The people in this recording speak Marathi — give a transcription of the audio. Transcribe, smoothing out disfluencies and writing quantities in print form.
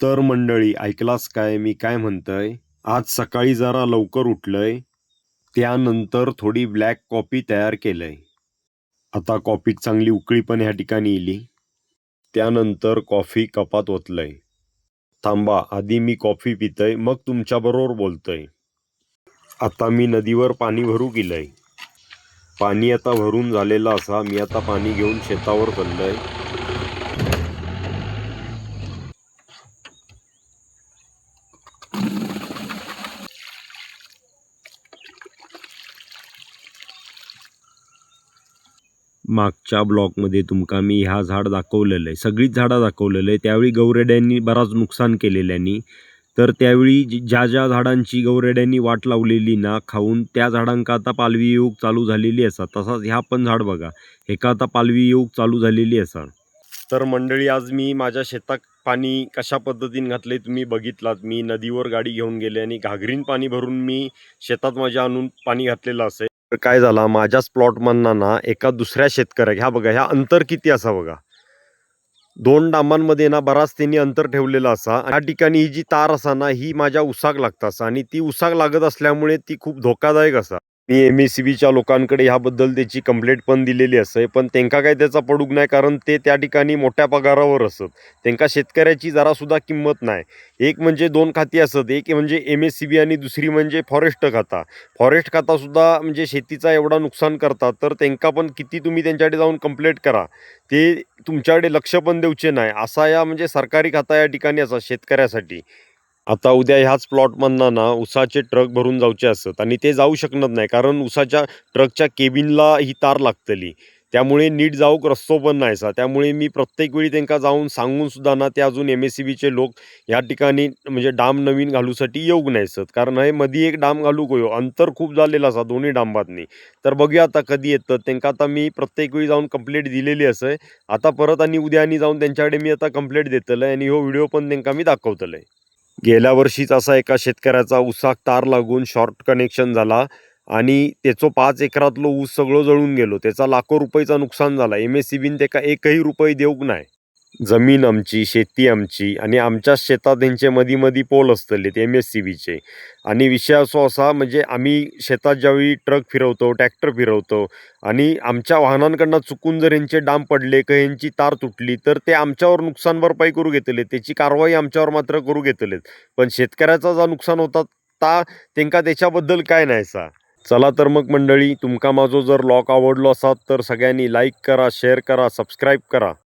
तर मंडळी ऐकलास काय मी काय म्हणतोय? आज सकाळी जरा लवकर उठलोय. त्यानंतर थोडी ब्लॅक कॉफी तयार केलंय. आता कॉफीत चांगली उकळी पण ह्या ठिकाणी इली. त्यानंतर कॉफी कपात ओतलंय. थांबा, आधी मी कॉफी पितय मग तुमच्याबरोबर बोलतोय. आता मी नदीवर पाणी भरू गेलंय. पाणी आता भरून झालेलं असा. मी आता पाणी घेऊन शेतावर चाललोय. मागच्या ब्लॉकमध्ये तुमका मी ह्या झाड दाखवलेलं आहे, सगळीच झाडं दाखवलेलं आहे. त्यावेळी गौरेड्यांनी बराच नुकसान केलेल्यानी. तर त्यावेळी ज्या ज्या झाडांची गौरेड्यांनी वाट लावलेली ना खाऊन, त्या झाडांका आता पालवी येऊक चालू झालेली असा. तसाच ह्या पण झाड बघा, एका आता पालवी येऊक चालू झालेली असा. तर मंडळी आज मी माझ्या शेतात पाणी कशा पद्धतीने घातले तुम्ही बघितलात. मी नदीवर गाडी घेऊन गेले आणि घागरीन पाणी भरून मी शेतात माझ्या आणून पाणी घातलेलं असेल. तर काय झाला, माझ्याच प्लॉटमधनं ना एका दुसऱ्या शेतकऱ्या, ह्या बघा ह्या अंतर किती असा बघा, 2 डांबांमध्ये ना बराच त्यांनी अंतर ठेवलेलं असा. या ठिकाणी ही जी तार असा ना ही माझ्या उसाक लागत असा आणि ती उसाक लागत असल्यामुळे ती खूप धोकादायक असा. मी MSCBच्या लोकांकडे ह्याबद्दल त्याची कंप्लेंट पण दिलेली असे, पण त्यांका काय त्याचा पडूक नाही, कारण ते त्या ठिकाणी मोठ्या पगारावर असत. त्यांका शेतकऱ्याची जरासुद्धा किंमत नाही. एक म्हणजे 2 खाती असत, एक म्हणजे MSCB आणि दुसरी म्हणजे फॉरेस्ट खाता. फॉरेस्ट खातासुद्धा म्हणजे शेतीचा एवढा नुकसान करतात, तर त्यांका पण किती तुम्ही त्यांच्याकडे जाऊन कंप्लेंट करा, ते तुमच्याकडे लक्ष पण देऊचे नाही. असा या म्हणजे सरकारी खाता या ठिकाणी असा शेतकऱ्यासाठी. आता उद्या ह्याच प्लॉटमधनं ना उसाचे ट्रक भरून जाऊचे असत आणि ते जाऊ शकत नाही, कारण उसाच्या ट्रकच्या केबिनला ही तार लागतली. त्यामुळे नीट जाऊक रस्तो पण नाहीसा. त्यामुळे मी प्रत्येक वेळी त्यांना जाऊन सांगून सुद्धा ना ते अजून MSCBचे लोक या ठिकाणी म्हणजे डाम नवीन घालूसाठी येऊक नाहीसत, कारण हे मध्ये एक डाम घालूक होयो, अंतर खूप झालेलं असा दोन्ही डांबातनी. तर बघूया आता कधी येतं. त्यांना आता मी प्रत्येक वेळी जाऊन कंप्लेंट दिलेली असे. आता परत आणि उद्या आणि जाऊन त्यांच्याकडे मी आता कंप्लेंट देतलं आणि हो व्हिडिओ पण त्यांना मी दाखवतलं. गेल्या वर्षीच असा एका शेतकऱ्याचा ऊसाक तार लागून शॉर्ट कनेक्शन झाला आणि त्याचं 5 एकरातलं ऊस सगळं जळून गेलो. त्याचा लाखो रुपयाचा नुकसान झाला. MSCBने त्याका एकही रुपये देऊक नाही. जमीन आमची, शेती आमची आणि आमच्याच शेतात त्यांचे मधी मधी पोल असतले ते MSCBचे. आणि विषय असो असा, म्हणजे आम्ही शेतात ज्यावेळी ट्रक फिरवतो, ट्रॅक्टर फिरवतो आणि आमच्या वाहनांकडनं चुकून जर यांचे डांब पडले किंवा यांची तार तुटली, तर ते आमच्यावर नुकसान भरपाई करू घेतले, त्याची कारवाई आमच्यावर मात्र करू घेतलेत. पण शेतकऱ्याचा जो नुकसान होता ता त्यांका त्याच्याबद्दल काय नाही सा. चला तर मग मंडळी, तुमका माझो जर ब्लॉग आवडलो असाल तर सगळ्यांनी लाईक करा, शेअर करा, सबस्क्राईब करा.